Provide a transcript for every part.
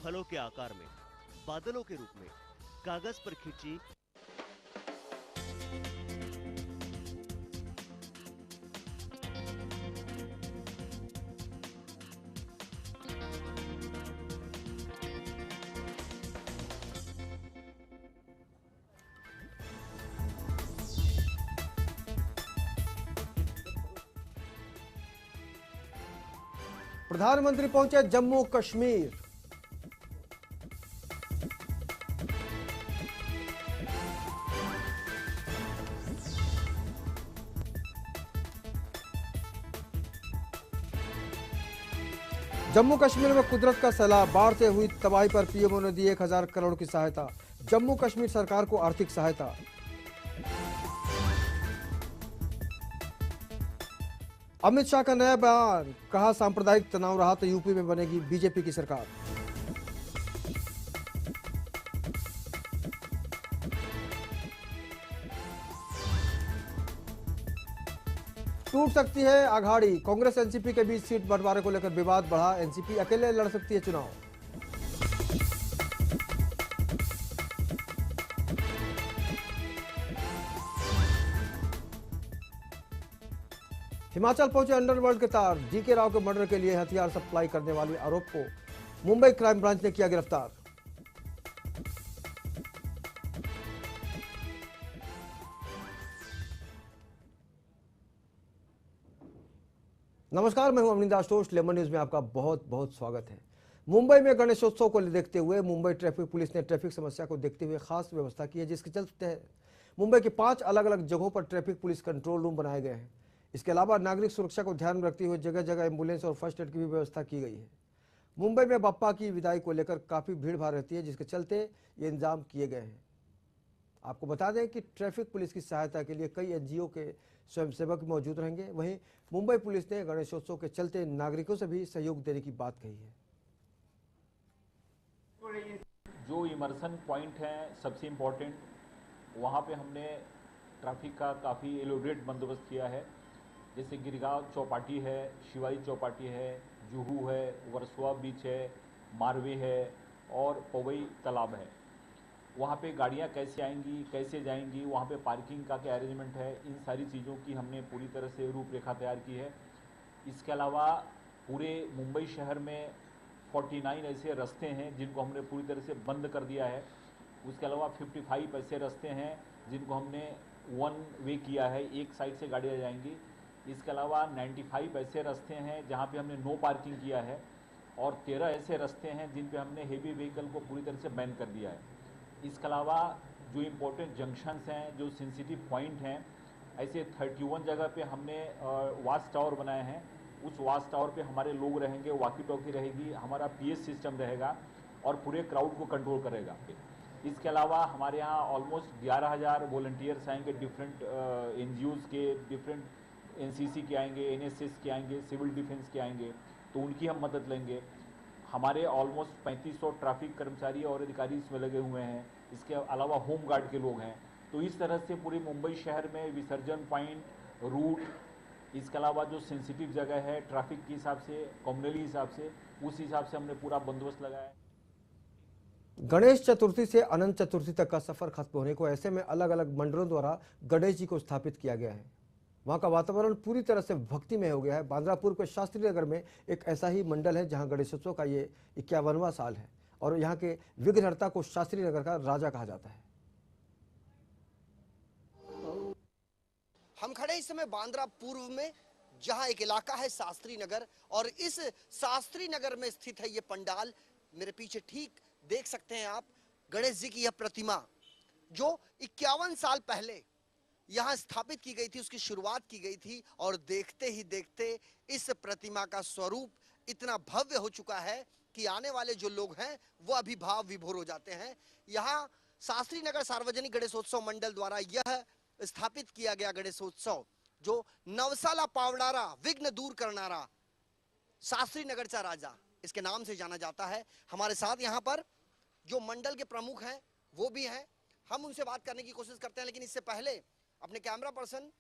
फलों के आकार में, बादलों के रूप में, कागज पर खींची प्रधानमंत्री पहुंचे जम्मू कश्मीर। जम्मू कश्मीर में कुदरत का सैलाब, बाढ़ से हुई तबाही पर पीएमओ ने दी 1000 करोड़ की सहायता। जम्मू कश्मीर सरकार को आर्थिक सहायता। अमित शाह का नया बयान, कहा सांप्रदायिक तनाव रहा तो यूपी में बनेगी बीजेपी की सरकार। टूट सकती है अघाड़ी, कांग्रेस एनसीपी के बीच सीट बंटवारे को लेकर विवाद बढ़ा। एनसीपी अकेले लड़ सकती है चुनाव। हिमाचल पहुंचे अंडरवर्ल्ड के तार, डीके राव के मर्डर के लिए हथियार सप्लाई करने वाले आरोप को मुंबई क्राइम ब्रांच ने किया गिरफ्तार। नमस्कार, मैं हूं अमरिंदर आशुतोष। लेमन न्यूज में आपका बहुत बहुत स्वागत है। मुंबई में गणेशोत्सव को देखते हुए मुंबई ट्रैफिक पुलिस ने ट्रैफिक समस्या को देखते हुए खास व्यवस्था की है, जिसके चलते मुंबई के 5 अलग अलग जगहों पर ट्रैफिक पुलिस कंट्रोल रूम बनाए गए हैं। इसके अलावा नागरिक सुरक्षा को ध्यान में रखते हुए जगह जगह एम्बुलेंस और फर्स्ट एड की भी व्यवस्था की गई है। मुंबई में बप्पा की विदाई को लेकर काफी भीड़ भाड़ रहती है, जिसके चलते ये इंतजाम किए गए हैं। आपको बता दें कि ट्रैफिक पुलिस की सहायता के लिए कई एनजीओ के स्वयंसेवक मौजूद रहेंगे। वहीं मुंबई पुलिस ने गणेशोत्सव के चलते नागरिकों से भी सहयोग देने की बात कही है। जो इमर्सन पॉइंट हैं सबसे इम्पोर्टेंट, वहाँ पे हमने ट्रैफिक का काफ़ी एलोब्रेट बंदोबस्त किया है। जैसे गिरगांव चौपाटी है, शिवाजी चौपाटी है, जुहू है, वर्सोवा बीच है, मारवे है और पवई तालाब है। वहाँ पे गाड़ियाँ कैसे आएंगी, कैसे जाएंगी, वहाँ पे पार्किंग का क्या अरेंजमेंट है, इन सारी चीज़ों की हमने पूरी तरह से रूपरेखा तैयार की है। इसके अलावा पूरे मुंबई शहर में 49 ऐसे रास्ते हैं जिनको हमने पूरी तरह से बंद कर दिया है। उसके अलावा 55 ऐसे रास्ते हैं जिनको हमने वन वे किया है, एक साइड से गाड़ियाँ जाएंगी। इसके अलावा 95 ऐसे रास्ते हैं जहाँ पे हमने नो पार्किंग किया है और 13 ऐसे रास्ते हैं जिन पे हमने हेवी व्हीकल को पूरी तरह से बैन कर दिया है। इसके अलावा जो इम्पोर्टेंट जंक्शंस हैं, जो सेंसिटिव पॉइंट हैं, ऐसे 31 जगह पे हमने वाच टावर बनाए हैं। उस वाच टावर पे हमारे लोग रहेंगे, वॉकी टॉकी रहेगी, हमारा पीएस सिस्टम रहेगा और पूरे क्राउड को कंट्रोल करेगा। इसके अलावा हमारे यहाँ ऑलमोस्ट 11,000 वॉलंटियर्स आएंगे, डिफरेंट एनजीओज़ के, डिफरेंट एनसीसी के आएंगे, एनएसएस के आएंगे, सिविल डिफेंस के आएंगे, तो उनकी हम मदद लेंगे। हमारे ऑलमोस्ट 3500 ट्रैफिक कर्मचारी और अधिकारी इसमें लगे हुए हैं। इसके अलावा होम गार्ड के लोग हैं। तो इस तरह से पूरे मुंबई शहर में विसर्जन पॉइंट, रूट, इसके अलावा जो सेंसिटिव जगह है ट्रैफिक के हिसाब से, कम्युनली हिसाब से, उस हिसाब से हमने पूरा बंदोबस्त लगाया है। गणेश चतुर्थी से अनंत चतुर्थी तक का सफर खत्म होने को ऐसे में अलग अलग मंडलों द्वारा गणेश जी को स्थापित किया गया है। वहां का वातावरण पूरी तरह से भक्तिमय हो गया है। बांद्रापुर के शास्त्री नगर में एक ऐसा ही मंडल है जहां गणेशोत्सव का ये 51वां साल है और यहाँ के विघ्नहर्ता को शास्त्री नगर का राजा कहा जाता है। हम खड़े इस समय बांद्रा पूर्व में, जहां एक इलाका है शास्त्री नगर, और इस शास्त्री नगर में स्थित है ये पंडाल। मेरे पीछे ठीक देख सकते हैं आप गणेश जी की यह प्रतिमा, जो 51 साल पहले यहां स्थापित की गई थी, उसकी शुरुआत की गई थी। और देखते ही देखते इस प्रतिमा का स्वरूप इतना भव्य हो चुका है कि आने वाले जो लोग हैं वो अभिभाव विभोर हो जाते हैं। यहाँ शास्त्री नगर सार्वजनिक गणेशोत्सव मंडल द्वारा यह स्थापित किया गया गणेशोत्सव, जो नवसाला पावडारा विघ्न दूर करनारा शास्त्री नगर चा राजा, इसके नाम से जाना जाता है। हमारे साथ यहाँ पर जो मंडल के प्रमुख हैं वो भी हैं, हम उनसे बात करने की कोशिश करते हैं। लेकिन इससे पहले अपने कैमरा पर्सन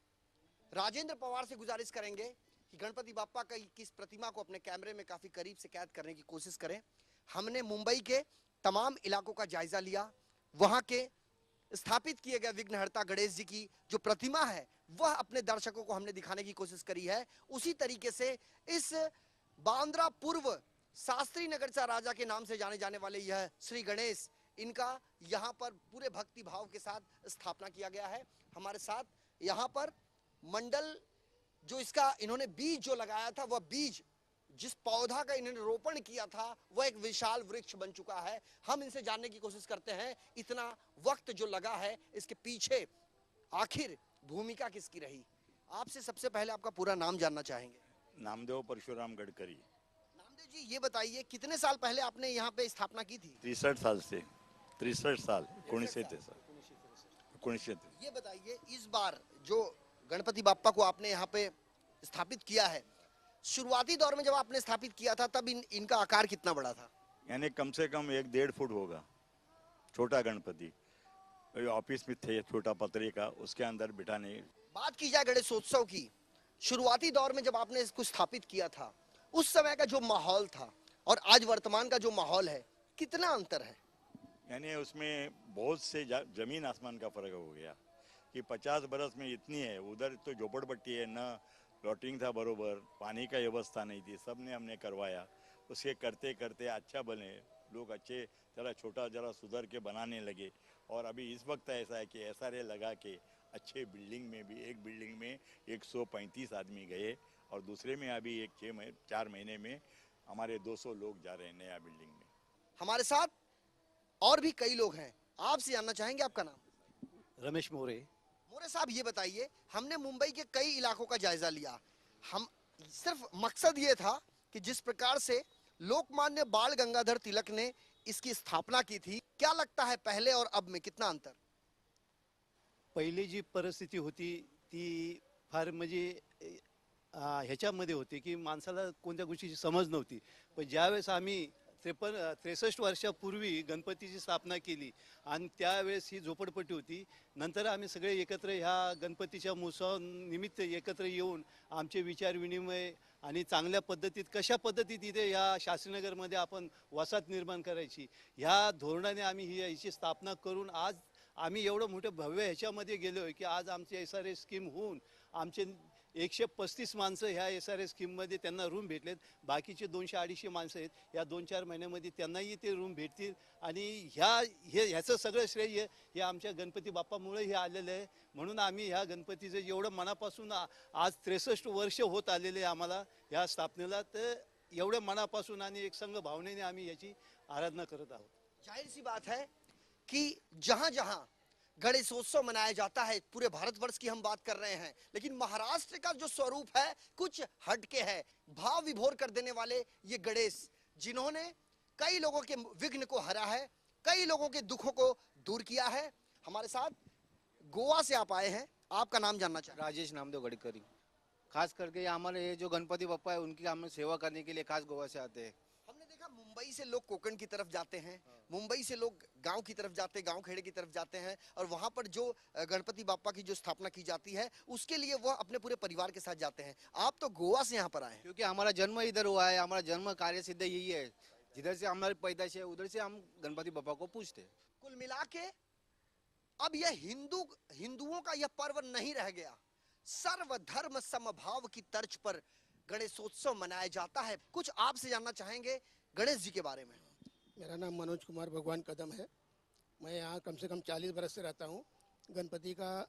राजेंद्र पवार से गुजारिश करेंगे कि गणपति बाप्पा की इस प्रतिमा को अपने कैमरे में काफी करीब से कैद करने की कोशिश करें। हमने मुंबई के तमाम इलाकों का जायजा लिया, वहां के स्थापित किए गए विघ्नहर्ता गणेश जी की जो प्रतिमा है वह अपने दर्शकों को हमने दिखाने की कोशिश करी है। उसी तरीके से इस बांद्रा पूर्व शास्त्री नगर चा राजा के नाम से जाने जाने वाले यह श्री गणेश, इनका यहाँ पर पूरे भक्ति भाव के साथ स्थापना किया गया है। हमारे साथ यहाँ पर मंडल जो इसका इन्होंने बीज जो लगाया था, वह बीज जिस पौधा का इन्होंने रोपण किया था वह एक विशाल वृक्ष बन चुका है। हम इनसे जानने की कोशिश करते हैं इतना वक्त जो लगा है इसके पीछे आखिर भूमिका किसकी रही। आपसे सबसे पहले आपका पूरा नाम जानना चाहेंगे। नामदेव परशुराम गडकरी। नामदेव जी, ये बताइए कितने साल पहले आपने यहाँ पे स्थापना की थी? 63 साल से 63 साल 1963। ये बताइए इस बार जो गणपति बाप्पा को आपने यहाँ पे स्थापित किया है, शुरुआती दौर में जब आपने स्थापित किया था तब इनका आकार कितना बड़ा था? यानी कम से कम 1-1.5 फुट होगा। छोटा गणपति ऑफिस में थे, छोटा पतरे का, उसके अंदर बिठाने। बात की जाए गणेशोत्सव की, शुरुआती दौर में जब आपने इसको स्थापित किया था उस समय का जो माहौल था और आज वर्तमान का जो माहौल है, कितना अंतर है? यानी उसमें बहुत से जमीन आसमान का फर्क हो गया कि 50 बरस में इतनी है, उधर तो झोपड़पट्टी है, न लॉटिंग था बरोबर, पानी का व्यवस्था नहीं थी, सब ने हमने करवाया। उसके करते करते अच्छा बने, लोग अच्छे जरा छोटा जरा सुधर के बनाने लगे। और अभी इस वक्त ऐसा है कि SRA लगा के अच्छे बिल्डिंग में भी, एक बिल्डिंग में 135 आदमी गए और दूसरे में अभी 4 महीने में हमारे 200 लोग जा रहे हैं नया बिल्डिंग में। हमारे साथ और भी कई लोग हैं, आपसे जानना चाहेंगे आपका नाम? रमेश मोरे। मोरे साहब, ये बताइए, हमने मुंबई के कई इलाकों का जायजा लिया, हम सिर्फ मकसद ये था कि जिस प्रकार से लोकमान्य बाल गंगाधर तिलक ने इसकी स्थापना की थी, क्या लगता है पहले और अब में कितना अंतर? पहिली जी परिस्थिती होती ती फार म्हणजे ह्याच्यामध्ये होती की माणसाला कोणत्या गोष्टीची समज नव्हती, पण ज्यावेळेस आम्ही 63 वर्षापूर्वी गणपतीची स्थापना केली आणि त्यावेळेस ही झोपडपट्टी होती, नंतर आम्ही सगळे एकत्र ह्या गणपतीच्या निमित्त एकत्र येऊन आमचे विचार विनिमय आणि चांगल्या पद्धतीत कशा पद्धतीत इथे या शास्त्रीनगरमध्ये आपण वसाहत निर्माण करायची ह्या धोरणाने आम्ही ही याची स्थापना करून आज आम्ही एवढं मोठं भव्य ह्याच्यामध्ये गेलोय की आज आमचे SRA स्कीम होऊन आमचे 135 माणसं ह्या SRA स्कीममध्ये त्यांना रूम भेटलेत। बाकीचे 200-250 माणसं आहेत, या 2-4 महिन्यामध्ये त्यांनाही ते रूम भेटतील आणि ह्याचं सगळं श्रेय हे आमच्या गणपती बाप्पामुळे हे आलेलं आहे। म्हणून आम्ही ह्या गणपतीचं एवढं मनापासून आज 63 वर्ष होत आलेले आम्हाला ह्या स्थापनेला, तर एवढ्या मनापासून आणि एक संघ भावनेने आम्ही याची आराधना करत आहोत। जाहिर सी बात है कि जहां जहां गणेशोत्सव मनाया जाता है, पूरे भारतवर्ष की हम बात कर रहे हैं, लेकिन महाराष्ट्र का जो स्वरूप है कुछ हटके है। भाव विभोर कर देने वाले ये गणेश, जिन्होंने कई लोगों के विघ्न को हरा है, कई लोगों के दुखों को दूर किया है। हमारे साथ गोवा से आप आए हैं, आपका नाम जानना चाहेंगे? राजेश नामदेव गडकरी। खास करके हमारे ये जो गणपति बप्पा है उनकी हम सेवा करने के लिए खास गोवा से आते हैं। हमने देखा मुंबई से लोग कोकण की तरफ जाते हैं, मुंबई से लोग गांव की तरफ जाते हैं, गांव खेड़े की तरफ जाते हैं और वहां पर जो गणपति बाप्पा की जो स्थापना की जाती है उसके लिए वह अपने पूरे परिवार के साथ जाते हैं। आप तो गोवा से यहाँ पर आए हैं। क्योंकि हमारा जन्म इधर हुआ है, हमारा जन्म कार्य सिद्ध यही है, जिधर से हमारी पैदाइश है उधर से हम गणपति बप्पा को पूजते हैं। कुल मिला के अब यह हिंदुओं का यह पर्व नहीं रह गया, सर्वधर्म समभाव की तर्ज पर गणेशोत्सव मनाया जाता है। कुछ आपसे जानना चाहेंगे गणेश जी के बारे में। मेरा नाम मनोज कुमार भगवान कदम है। मैं यहाँ कम से कम 40 बरस से रहता हूँ। गणपति का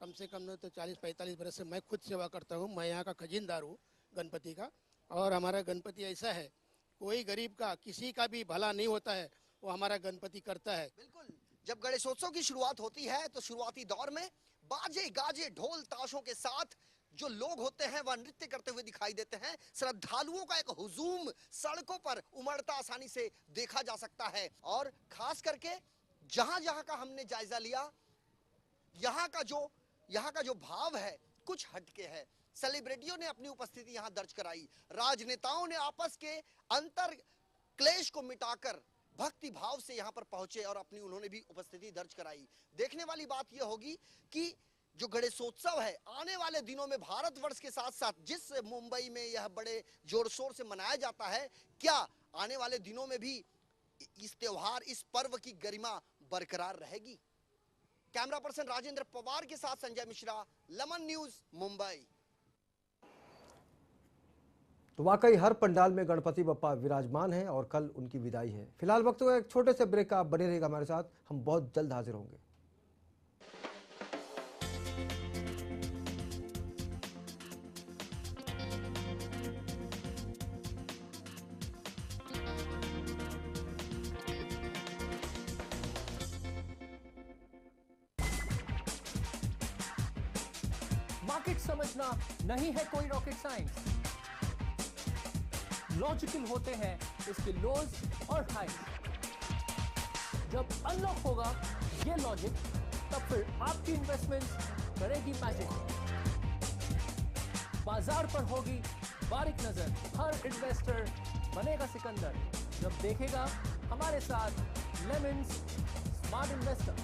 कम से कम न तो 40-45 बरस से मैं खुद सेवा करता हूँ। मैं यहाँ का खजीनदार हूँ गणपति का। और हमारा गणपति ऐसा है, कोई गरीब का किसी का भी भला नहीं होता है वो हमारा गणपति करता है। बिल्कुल, जब गणेशोत्सव की शुरुआत होती है तो शुरुआती दौर में बाजे गाजे ढोल ताशों के साथ जो लोग होते हैं वह नृत्य करते हुए दिखाई देते हैं। श्रद्धालुओं का एक हुजूम सड़कों पर उमड़ता आसानी से देखा जा सकता है। और खास करके जहां जहां का हमने जायजा लिया, यहाँ का जो भाव है कुछ हटके है। सेलिब्रिटियों ने अपनी उपस्थिति यहाँ दर्ज कराई, राजनेताओं ने आपस के अंतर क्लेश को मिटाकर भक्ति भाव से यहाँ पर पहुंचे और अपनी उन्होंने भी उपस्थिति दर्ज कराई। देखने वाली बात यह होगी कि जो गणेशोत्सव है आने वाले दिनों में भारतवर्ष के साथ साथ जिस मुंबई में यह बड़े जोर शोर से मनाया जाता है, क्या आने वाले दिनों में भी इस त्योहार, इस पर्व की गरिमा बरकरार रहेगी। कैमरा पर्सन राजेंद्र पवार के साथ संजय मिश्रा, लमन न्यूज, मुंबई। तो वाकई हर पंडाल में गणपति बप्पा विराजमान है और कल उनकी विदाई है। फिलहाल वक्त हुआ एक छोटे से ब्रेक का, आप बने रहेगा हमारे साथ, हम बहुत जल्द हाजिर होंगे। मार्केट समझना नहीं है कोई रॉकेट साइंस। लॉजिकल होते हैं इसके लोज और हाइज। जब अनलॉक होगा ये लॉजिक, तब फिर आपकी इन्वेस्टमेंट करेगी मैजिक। बाजार पर होगी बारीक नजर, हर इन्वेस्टर बनेगा सिकंदर जब देखेगा हमारे साथ lemons smart investor.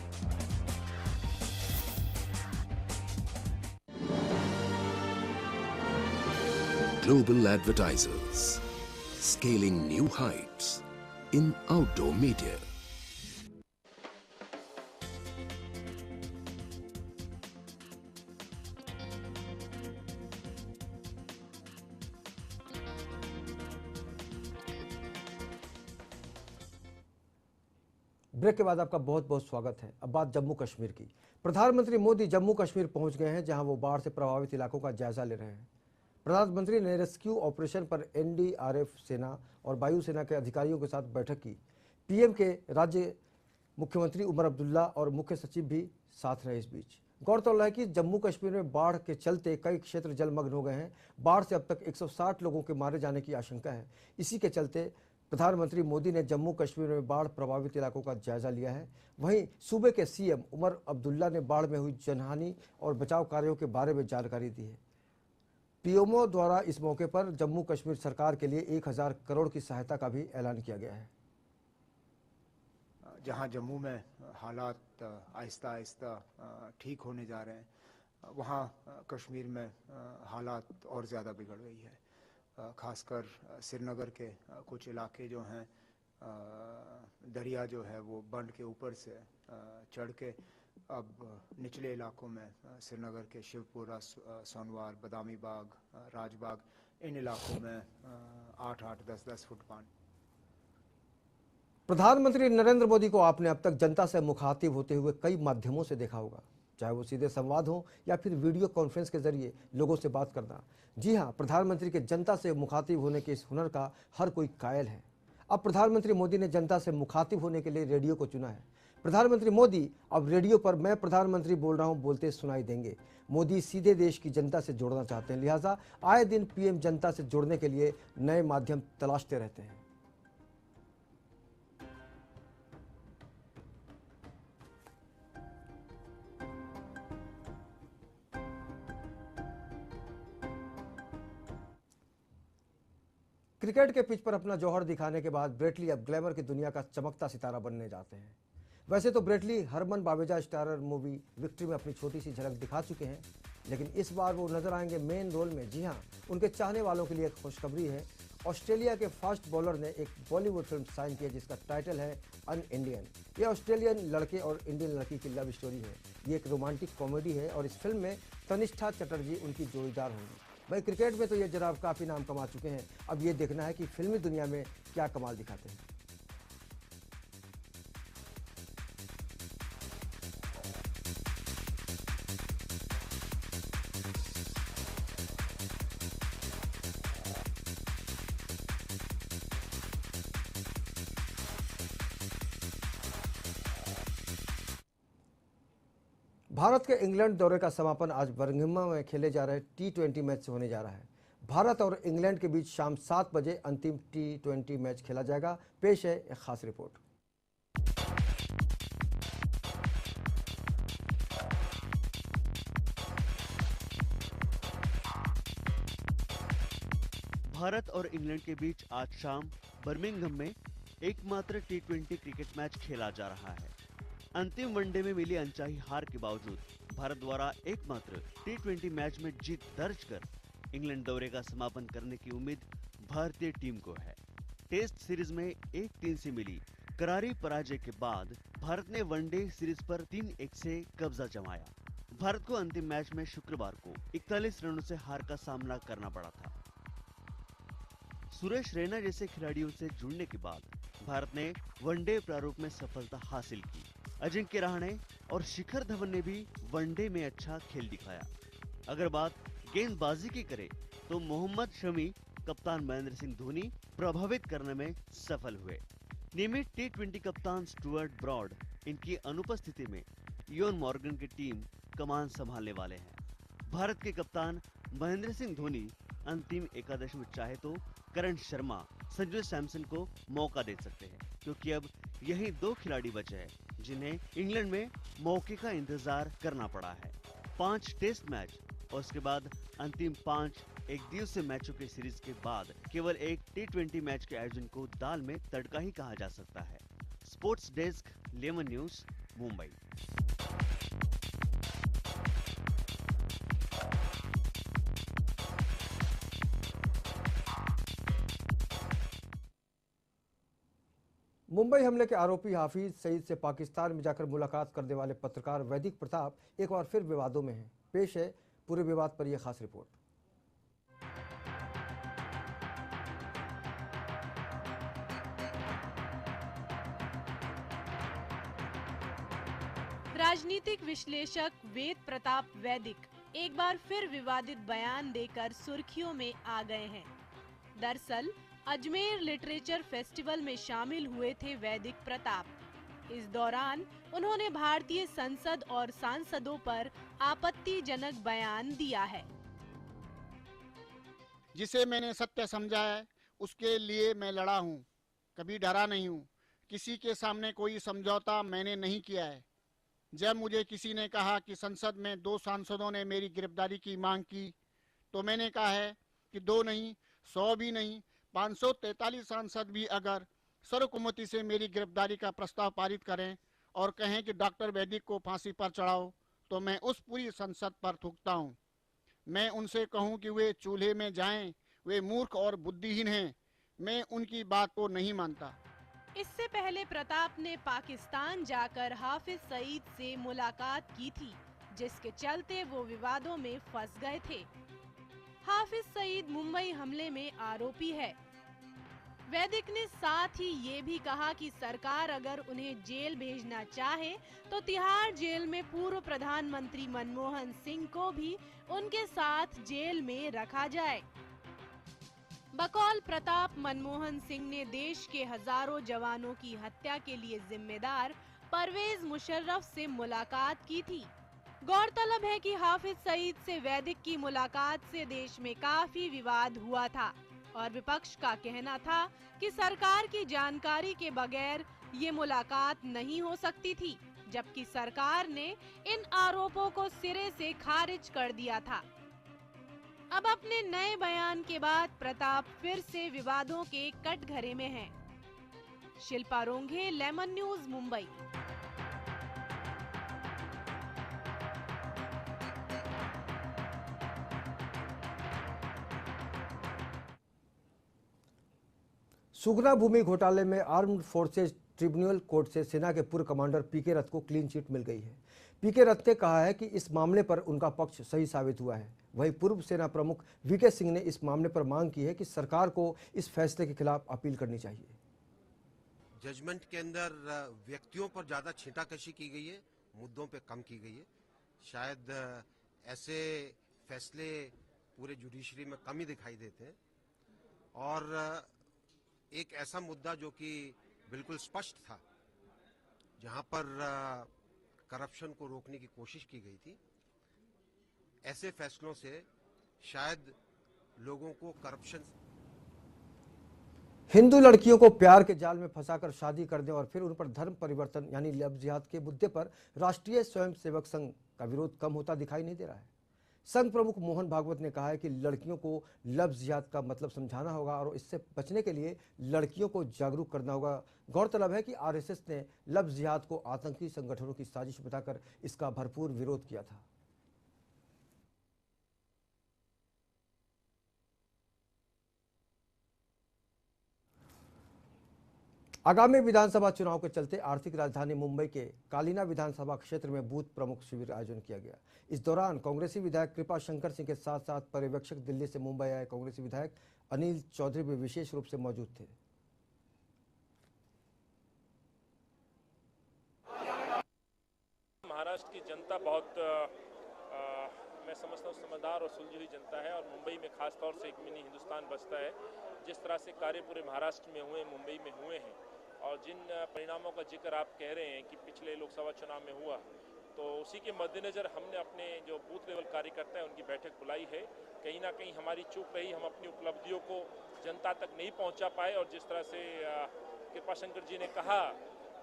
Global advertisers, scaling new heights in outdoor media. Break के बाद आपका बहुत बहुत स्वागत है। अब बात जम्मू कश्मीर की। प्रधानमंत्री मोदी जम्मू कश्मीर पहुंच गए हैं, जहां वो बाढ़ से प्रभावित इलाकों का जायजा ले रहे हैं। प्रधानमंत्री ने रेस्क्यू ऑपरेशन पर एनडीआरएफ सेना और वायुसेना के अधिकारियों के साथ बैठक की। पीएम के राज्य मुख्यमंत्री उमर अब्दुल्ला और मुख्य सचिव भी साथ रहे। इस बीच गौरतलब है कि जम्मू कश्मीर में बाढ़ के चलते कई क्षेत्र जलमग्न हो गए हैं। बाढ़ से अब तक 160 लोगों के मारे जाने की आशंका है। इसी के चलते प्रधानमंत्री मोदी ने जम्मू कश्मीर में बाढ़ प्रभावित इलाकों का जायजा लिया है। वहीं सूबे के सीएम उमर अब्दुल्ला ने बाढ़ में हुई जनहानि और बचाव कार्यों के बारे में जानकारी दी है। पीएमओ द्वारा इस मौके पर जम्मू कश्मीर सरकार के लिए 1000 करोड़ की सहायता का भी ऐलान किया गया है। जहां जम्मू में हालात आहिस्ता आहिस्ता ठीक होने जा रहे हैं, वहां कश्मीर में हालात और ज़्यादा बिगड़ गई है। खासकर श्रीनगर के कुछ इलाके जो हैं, दरिया जो है वो बंड के ऊपर से चढ़ के अब निचले इलाकों में श्रीनगर के शिवपुरा, सोनवार, बदामी बाग, राजबाग, इन इलाकों में 8-8, 10-10 फुट पानी। प्रधानमंत्री नरेंद्र मोदी को आपने अब तक जनता से मुखातिब होते हुए कई माध्यमों से देखा होगा, चाहे वो सीधे संवाद हो या फिर वीडियो कॉन्फ्रेंस के जरिए लोगों से बात करना। जी हां, प्रधानमंत्री के जनता से मुखातिब होने के इस हुनर का हर कोई कायल है। अब प्रधानमंत्री मोदी ने जनता से मुखातिब होने के लिए रेडियो को चुना है। प्रधानमंत्री मोदी अब रेडियो पर मैं प्रधानमंत्री बोल रहा हूं बोलते सुनाई देंगे। मोदी सीधे देश की जनता से जुड़ना चाहते हैं, लिहाजा आए दिन पीएम जनता से जुड़ने के लिए नए माध्यम तलाशते रहते हैं। क्रिकेट के पिच पर अपना जौहर दिखाने के बाद ब्रेटली अब ग्लैमर की दुनिया का चमकता सितारा बनने जाते हैं। वैसे तो Brett Lee Harman Baweja starrer movie Victory में अपनी छोटी सी झलक दिखा चुके हैं, लेकिन इस बार वो नजर आएंगे मेन रोल में। जी हां, उनके चाहने वालों के लिए एक खुशखबरी है। ऑस्ट्रेलिया के फास्ट बॉलर ने एक बॉलीवुड फिल्म साइन की है जिसका टाइटल है अन इंडियन। ये ऑस्ट्रेलियन लड़के और इंडियन लड़की की लव स्टोरी है। ये एक रोमांटिक कॉमेडी है और इस फिल्म में तनिष्ठा चटर्जी उनकी जोड़ीदार होंगी। भाई क्रिकेट में तो ये जनाब काफ़ी नाम कमा चुके हैं, अब ये देखना है कि फिल्मी दुनिया में क्या कमाल दिखाते हैं। भारत के इंग्लैंड दौरे का समापन आज बर्मिंघम में खेले जा रहे T20 मैच से होने जा रहा है। भारत और इंग्लैंड के बीच शाम 7 बजे अंतिम T20 मैच खेला जाएगा। पेश है एक खास रिपोर्ट। भारत और इंग्लैंड के बीच आज शाम बर्मिंघम में एकमात्र T20 क्रिकेट मैच खेला जा रहा है। अंतिम वनडे में मिली अनचाही हार के बावजूद भारत द्वारा एकमात्र T20 मैच में जीत दर्ज कर इंग्लैंड दौरे का समापन करने की उम्मीद भारतीय टीम को है। टेस्ट सीरीज में 1-3 से मिली करारी पराजय के बाद भारत ने वनडे सीरीज पर 3-1 से कब्जा जमाया। भारत को अंतिम मैच में शुक्रवार को 41 रनों से हार का सामना करना पड़ा था। सुरेश रैना जैसे खिलाड़ियों से जुड़ने के बाद भारत ने वनडे प्रारूप में सफलता हासिल की। अजिंक्य रहाणे और शिखर धवन ने भी वनडे में अच्छा खेल दिखाया। अगर बात गेंदबाजी की करें तो मोहम्मद शमी, कप्तान महेंद्र सिंह धोनी प्रभावित करने में सफल हुए। नियमित टी20 कप्तान स्टुअर्ट ब्रॉड इनकी अनुपस्थिति में इयोन मॉर्गन की टीम कमान संभालने वाले हैं। भारत के कप्तान महेंद्र सिंह धोनी अंतिम एकादश में चाहे तो करण शर्मा, संजू सैमसन को मौका दे सकते हैं, क्योंकि अब यही 2 खिलाड़ी बचे हैं जिन्हें इंग्लैंड में मौके का इंतजार करना पड़ा है। 5 टेस्ट मैच और उसके बाद अंतिम 5 एकदिवसीय मैचों के सीरीज के बाद केवल एक टी20 मैच के आयोजन को दाल में तड़का ही कहा जा सकता है। Sports desk, lemon News, Mumbai. Mumbai हमले के आरोपी हाफिज सईद से पाकिस्तान में जाकर मुलाकात करने वाले पत्रकार वैदिक प्रताप एक बार फिर विवादों में हैं। पेश है पूरे विवाद पर यह खास रिपोर्ट। राजनीतिक विश्लेषक वेद प्रताप वैदिक एक बार फिर विवादित बयान देकर सुर्खियों में आ गए हैं। दरअसल अजमेर लिटरेचर फेस्टिवल में शामिल हुए थे वैदिक प्रताप। इस दौरान उन्होंने भारतीय संसद और सांसदों पर आपत्तिजनक बयान दिया है। जिसे मैंने सत्य समझा है उसके लिए मैं लड़ा हूँ, कभी डरा नहीं हूँ। किसी के सामने कोई समझौता मैंने नहीं किया है। जब मुझे किसी ने कहा कि संसद में 2 सांसदों ने मेरी गिरफ्तारी की मांग की, तो मैंने कहा है कि 2 नहीं, 100 भी नहीं, 543 सांसद भी अगर सर्वसम्मति से मेरी गिरफ्तारी का प्रस्ताव पारित करें और कहें कि डॉक्टर वैदिक को फांसी पर चढ़ाओ, तो मैं उस पूरी संसद पर थूकता हूं। मैं उनसे कहूं कि वे चूल्हे में जाएं, वे मूर्ख और बुद्धिहीन हैं। मैं उनकी बात को नहीं मानता। इससे पहले प्रताप ने पाकिस्तान जाकर हाफिज सईद से मुलाकात की थी, जिसके चलते वो विवादों में फंस गए थे। हाफिज सईद मुंबई हमले में आरोपी है। वैदिक ने साथ ही ये भी कहा कि सरकार अगर उन्हें जेल भेजना चाहे तो तिहाड़ जेल में पूर्व प्रधानमंत्री मनमोहन सिंह को भी उनके साथ जेल में रखा जाए। बकौल प्रताप, मनमोहन सिंह ने देश के हजारों जवानों की हत्या के लिए जिम्मेदार परवेज मुशर्रफ से मुलाकात की थी। गौरतलब है कि हाफिज सईद से वैदिक की मुलाकात से देश में काफी विवाद हुआ था और विपक्ष का कहना था कि सरकार की जानकारी के बगैर ये मुलाकात नहीं हो सकती थी, जबकि सरकार ने इन आरोपों को सिरे से खारिज कर दिया था। अब अपने नए बयान के बाद प्रताप फिर से विवादों के कटघरे में हैं। Shilpa Ronghe, Lemon News, Mumbai. सुगना भूमि घोटाले में आर्म्ड फोर्सेज ट्रिब्यूनल कोर्ट से सेना के पूर्व कमांडर पीके रथ को क्लीन चिट मिल गई है। पीके रथ ने कहा है कि इस मामले पर उनका पक्ष सही साबित हुआ है। वहीं पूर्व सेना प्रमुख वीके सिंह ने इस मामले पर मांग की है कि सरकार को इस फैसले के खिलाफ अपील करनी चाहिए। जजमेंट के अंदर व्यक्तियों पर ज्यादा छींटाकशी की गई है, मुद्दों पे कम की गई है। शायद ऐसे फैसले पूरे जुडिशरी में कम ही दिखाई देते हैं और एक ऐसा मुद्दा जो कि बिल्कुल स्पष्ट था, जहां पर करप्शन को रोकने की कोशिश की गई थी, ऐसे फैसलों से शायद लोगों को करप्शन। हिंदू लड़कियों को प्यार के जाल में फंसाकर शादी करने और फिर उन पर धर्म परिवर्तन यानी लव जिहाद के मुद्दे पर राष्ट्रीय स्वयंसेवक संघ का विरोध कम होता दिखाई नहीं दे रहा है। संघ प्रमुख मोहन भागवत ने कहा है कि लड़कियों को लव जिहाद का मतलब समझाना होगा और इससे बचने के लिए लड़कियों को जागरूक करना होगा। गौरतलब है कि आरएसएस ने लव जिहाद को आतंकी संगठनों की साजिश बताकर इसका भरपूर विरोध किया था। आगामी विधानसभा चुनाव के चलते आर्थिक राजधानी मुंबई के कालीना विधानसभा क्षेत्र में बूथ प्रमुख शिविर आयोजन किया गया। इस दौरान कांग्रेसी विधायक कृपा शंकर सिंह के साथ साथ पर्यवेक्षक दिल्ली से मुंबई आए कांग्रेसी विधायक अनिल चौधरी भी विशेष रूप से मौजूद थे। महाराष्ट्र की जनता बहुत मैं समझता हूँ समझदार और सुलझी हुई जनता है और मुंबई में खास तौर से एक मिनी हिंदुस्तान बसता है। जिस तरह से कार्य पूरे महाराष्ट्र में हुए, मुंबई में हुए हैं और जिन परिणामों का जिक्र आप कह रहे हैं कि पिछले लोकसभा चुनाव में हुआ, तो उसी के मद्देनज़र हमने अपने जो बूथ लेवल कार्यकर्ता हैं उनकी बैठक बुलाई है। कहीं ना कहीं हमारी चूक रही, हम अपनी उपलब्धियों को जनता तक नहीं पहुँचा पाए और जिस तरह से कृपा शंकर जी ने कहा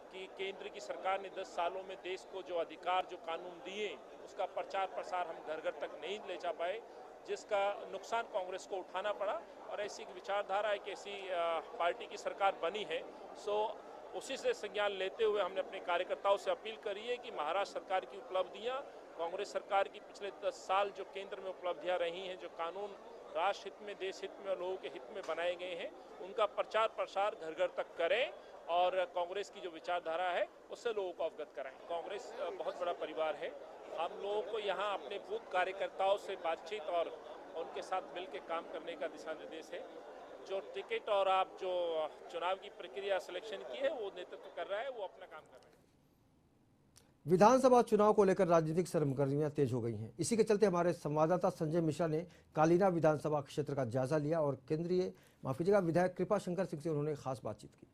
कि केंद्र की सरकार ने 10 सालों में देश को जो अधिकार, जो कानून दिए, उसका प्रचार प्रसार हम घर घर तक नहीं ले जा पाए, जिसका नुकसान कांग्रेस को उठाना पड़ा। और ऐसी एक विचारधारा है कि ऐसी पार्टी की सरकार बनी है, सो उसी से संज्ञान लेते हुए हमने अपने कार्यकर्ताओं से अपील करी है कि महाराष्ट्र सरकार की उपलब्धियां, कांग्रेस सरकार की पिछले 10 साल जो केंद्र में उपलब्धियां रही हैं, जो कानून राष्ट्र हित में, देश हित में और लोगों के हित में बनाए गए हैं, उनका प्रचार प्रसार घर घर तक करें और कांग्रेस की जो विचारधारा है उससे लोगों को अवगत कराएं। कांग्रेस बहुत बड़ा परिवार है। हम लोगों को यहाँ अपने बूथ कार्यकर्ताओं से बातचीत और उनके साथ मिलकर काम करने का दिशा निर्देश है। जो टिकट और आप जो चुनाव की प्रक्रिया सिलेक्शन की है वो नेतृत्व कर रहा है, वो अपना काम कर रहा है। विधानसभा चुनाव को लेकर राजनीतिक सरगर्मियां तेज हो गई हैं। इसी के चलते हमारे संवाददाता संजय मिश्रा ने कालीना विधानसभा क्षेत्र का जायजा लिया और केंद्रीय विधायक कृपा शंकर सिंह से उन्होंने खास बातचीत की।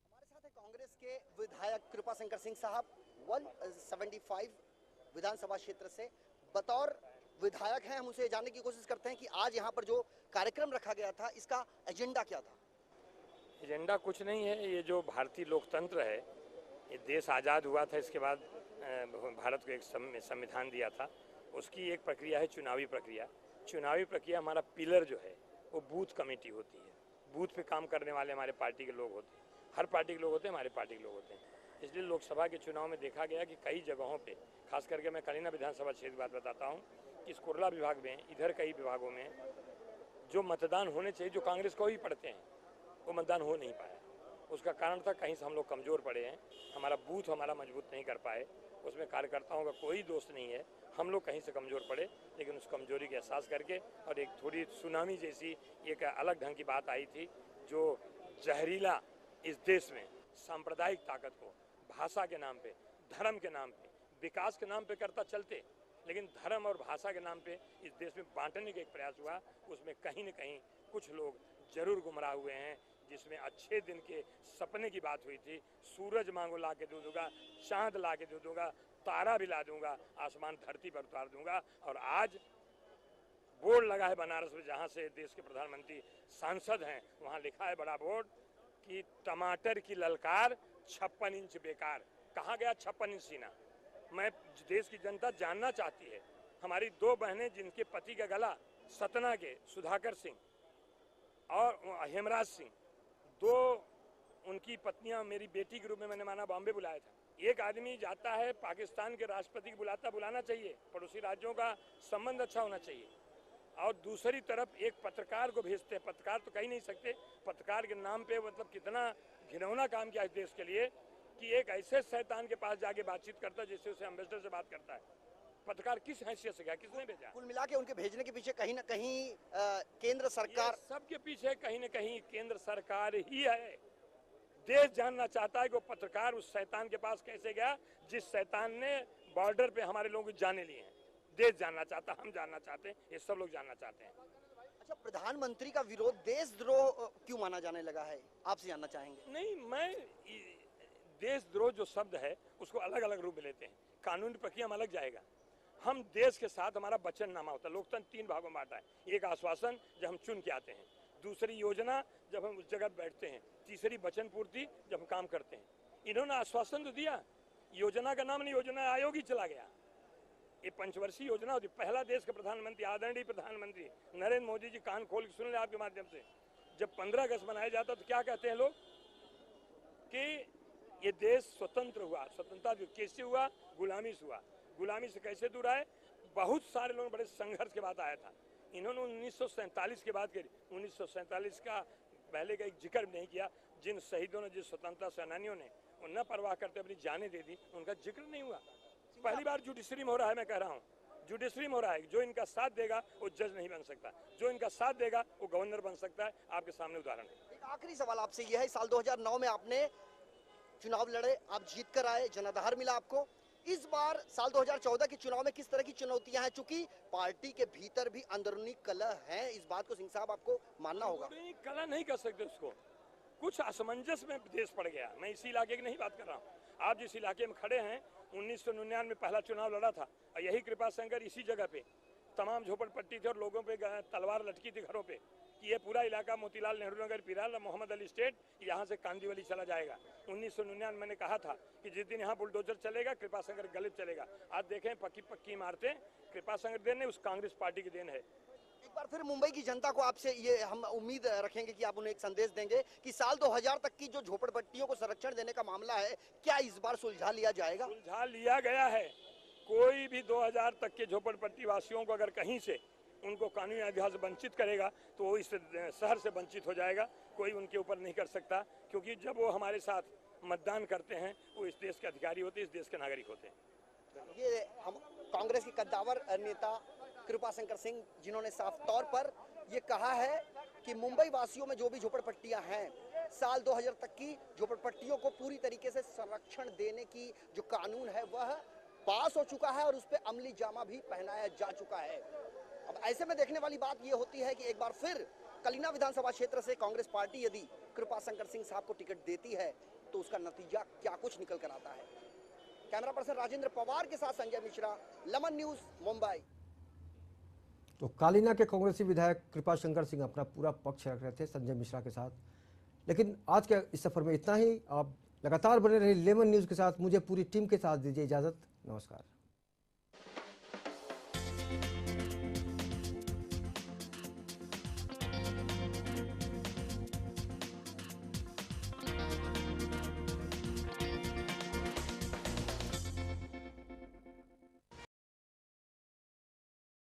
हमारे साथ है कांग्रेस के विधायक कृपा शंकर सिंह साहब, 175 विधानसभा क्षेत्र से बतौर विधायक हैं। हम उनसे जानने की कोशिश करते हैं कि आज यहाँ पर जो कार्यक्रम रखा गया था, इसका एजेंडा क्या था? एजेंडा कुछ नहीं है। ये जो भारतीय लोकतंत्र है, ये देश आज़ाद हुआ था, इसके बाद भारत को एक संविधान दिया था, उसकी एक प्रक्रिया है चुनावी प्रक्रिया। चुनावी प्रक्रिया हमारा पिलर जो है वो बूथ कमेटी होती है। बूथ पे काम करने वाले हमारे पार्टी के लोग होते हैं, हर पार्टी के लोग होते हैं, हमारे पार्टी के लोग होते हैं। इसलिए लोकसभा के चुनाव में देखा गया कि कई जगहों पे, खास करके मैं कालीना विधानसभा क्षेत्र की बात बताता हूँ कि इस कुर्ला विभाग में, इधर कई विभागों में जो मतदान होने चाहिए, जो कांग्रेस को ही पड़ते हैं, वो मतदान हो नहीं पाया। उसका कारण था कहीं से हम लोग कमज़ोर पड़े हैं, हमारा बूथ हमारा मजबूत नहीं कर पाए। उसमें कार्यकर्ताओं का कोई दोष नहीं है, हम लोग कहीं से कमज़ोर पड़े, लेकिन उस कमज़ोरी का एहसास करके और एक थोड़ी सुनामी जैसी एक अलग ढंग की बात आई थी जो जहरीला इस देश में सांप्रदायिक ताकत को भाषा के नाम पे, धर्म के नाम पे, विकास के नाम पे करता चलते, लेकिन धर्म और भाषा के नाम पे इस देश में बांटने का एक प्रयास हुआ। उसमें कहीं न कहीं कुछ लोग जरूर गुमराह हुए हैं, जिसमें अच्छे दिन के सपने की बात हुई थी। सूरज मांगो ला के दे दूंगा, चांद ला के दे दूंगा, तारा भी ला दूंगा, आसमान धरती पर उतार दूंगा। और आज बोर्ड लगा है बनारस में, जहाँ से देश के प्रधानमंत्री सांसद हैं, वहाँ लिखा है बड़ा बोर्ड कि टमाटर की ललकार 56 इंच बेकार। कहाँ गया 56 इंच सीना? मैं देश की जनता जानना चाहती है। हमारी 2 बहनें जिनके पति का गला सतना के सुधाकर सिंह और हेमराज सिंह, 2 उनकी पत्नियां मेरी बेटी के रूप में मैंने माना बॉम्बे बुलाया था। एक आदमी जाता है पाकिस्तान के राष्ट्रपति को बुलाना चाहिए, पड़ोसी राज्यों का संबंध अच्छा होना चाहिए। और दूसरी तरफ एक पत्रकार को भेजते हैं, पत्रकार तो कह नहीं सकते, पत्रकार के नाम पे मतलब कितना घिनौना काम किया इस देश के लिए कि एक ऐसे शैतान के पास जाके बातचीत करता है जैसे उसे एम्बेसडर से बात करता है। पत्रकार किस हैसियत से गया, किसने भेजा? कुल मिला के उनके भेजने के पीछे कहीं ना कहीं केंद्र सरकार, सबके पीछे कहीं न कहीं केंद्र सरकार ही है। देश जानना चाहता है कि वो पत्रकार उस शैतान के पास कैसे गया जिस शैतान ने बॉर्डर पे हमारे लोगों को जाने लिए हैं। देश जानना चाहता, हम जानना चाहते हैं, ये सब लोग जानना चाहते हैं। अच्छा, प्रधानमंत्री का विरोध देशद्रोह क्यों माना जाने लगा है, आपसे जानना चाहेंगे? नहीं, मैं देशद्रोह जो शब्द है उसको अलग अलग रूप में लेते हैं। कानूनी प्रक्रिया में अलग जाएगा। हम देश के साथ हमारा वचननामा होता है। लोकतंत्र 3 भागों में बांटा है। एक आश्वासन जब हम चुन के आते हैं, दूसरी योजना जब हम उस जगह बैठते हैं, तीसरी वचन पूर्ति जब हम काम करते हैं। इन्होंने आश्वासन तो दिया, योजना का नाम नहीं, योजना आयोग ही चला गया। ये पंचवर्षीय योजना होती। पहला देश के प्रधानमंत्री, आदरणीय प्रधानमंत्री नरेंद्र मोदी जी, कान खोल के सुन ले आपके माध्यम से, जब 15 अगस्त मनाया जाता तो क्या कहते हैं लोग कि ये देश स्वतंत्र हुआ। स्वतंत्रता कैसे हुआ? गुलामी से हुआ। गुलामी से कैसे दूर आए? बहुत सारे लोग बड़े संघर्ष के बाद आया था। इन्होंने 1947 के बाद 1947 का पहले का एक जिक्र नहीं किया। जिन शहीदों ने, जिन स्वतंत्रता सेनानियों ने न परवाह करते अपनी जानें दे दी, उनका जिक्र नहीं हुआ। पहली बार जुडिशरी में हो रहा है, मैं कह रहा हूँ जुडिशरी में हो रहा है। जो इनका साथ देगा वो जज नहीं बन सकता, जो इनका साथ देगा वो गवर्नर बन सकता है। आपके सामने उदाहरण है। एक आखिरी सवाल आपसे यह है, साल 2009 में आपने चुनाव लड़े, आप जीत कर आए, जनाधार मिला आपको। इस बार साल 2014 के चुनाव में किस तरह की चुनौतियां हैं? चूंकि पार्टी के भीतर भी अंदरूनी कलह है, इस बात को सिंह साहब आपको मानना होगा। कलह नहीं कर सकते उसको, कुछ असमंजस में देश पड़ गया। मैं इसी इलाके की नहीं बात कर रहा हूँ। आप जिस इलाके में खड़े हैं, 1999 में पहला चुनाव लड़ा था और यही कृपा शंकर इसी जगह पे तमाम झोपड़पट्टी थे और लोगों पे तलवार लटकी थी घरों पे कि ये पूरा इलाका मोतीलाल नेहरू नगर, पिराल, मोहम्मद अली स्टेट, यहाँ से कांदीवली चला जाएगा। 1999 मैंने कहा था कि जिस दिन यहाँ बुलडोजर चलेगा, कृपा शंकर गलित चलेगा। आज देखें पक्की पक्की इमारतें कृपा शंकर देन है, उस कांग्रेस पार्टी की देन है। एक बार फिर मुंबई की जनता को आपसे ये हम उम्मीद रखेंगे कि आप उन्हें एक संदेश देंगे कि साल 2000 तक की जो झोपड़पट्टियों को संरक्षण देने का मामला है, क्या इस बार सुलझा लिया जाएगा? सुलझा लिया गया है। कोई भी 2000 तक के झोपड़पट्टी वासियों को अगर कहीं से उनको कानूनी अधिकार से वंचित करेगा तो वो इस शहर से वंचित हो जाएगा। कोई उनके ऊपर नहीं कर सकता, क्योंकि जब वो हमारे साथ मतदान करते हैं वो इस देश के अधिकारी होते हैं, इस देश के नागरिक होते हैं। ये हम कांग्रेस के कद्दावर नेता कृपा शंकर सिंह, जिन्होंने साफ तौर पर ये कहा है कि मुंबई वासियों में जो भी झोपड़पट्टियां हैं, साल 2000 तक की झोपड़पट्टियों को पूरी तरीके से संरक्षण देने की जो कानून है वह पास हो चुका है और उस पर अमली जामा भी पहनाया जा चुका है। अब ऐसे में देखने वाली बात ये होती है कि एक बार फिर कलिना विधानसभा क्षेत्र से कांग्रेस पार्टी यदि कृपा शंकर सिंह साहब को टिकट देती है तो उसका नतीजा क्या कुछ निकल कर आता है। कैमरा पर्सन राजेंद्र पवार के साथ संजय मिश्रा, लमन न्यूज, मुंबई। तो कालीना के कांग्रेसी विधायक कृपा शंकर सिंह अपना पूरा पक्ष रख रहे थे संजय मिश्रा के साथ। लेकिन आज के इस सफर में इतना ही। आप लगातार बने रहे लेमन न्यूज के साथ। मुझे पूरी टीम के साथ दीजिए इजाजत। नमस्कार।